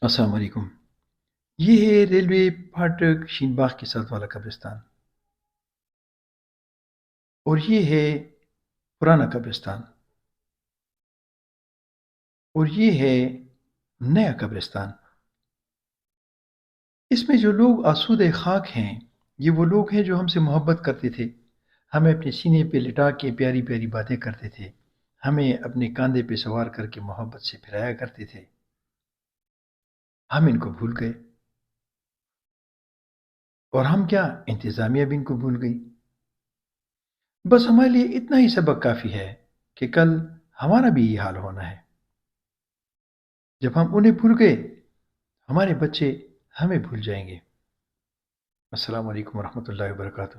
السلام علیکم۔ یہ ہے ریلوے پھاٹک شین باغ کے ساتھ والا قبرستان، اور یہ ہے پرانا قبرستان، اور یہ ہے نیا قبرستان۔ اس میں جو لوگ آسودہ خاک ہیں، یہ وہ لوگ ہیں جو ہم سے محبت کرتے تھے، ہمیں اپنے سینے پہ لٹا کے پیاری پیاری باتیں کرتے تھے، ہمیں اپنے کاندھے پہ سوار کر کے محبت سے پھرایا کرتے تھے۔ ہم ان کو بھول گئے، اور ہم کیا، انتظامیہ بھی ان کو بھول گئی۔ بس ہمارے لیے اتنا ہی سبق کافی ہے کہ کل ہمارا بھی یہ حال ہونا ہے۔ جب ہم انہیں بھول گئے، ہمارے بچے ہمیں بھول جائیں گے۔ السلام علیکم ورحمۃ اللہ وبرکاتہ۔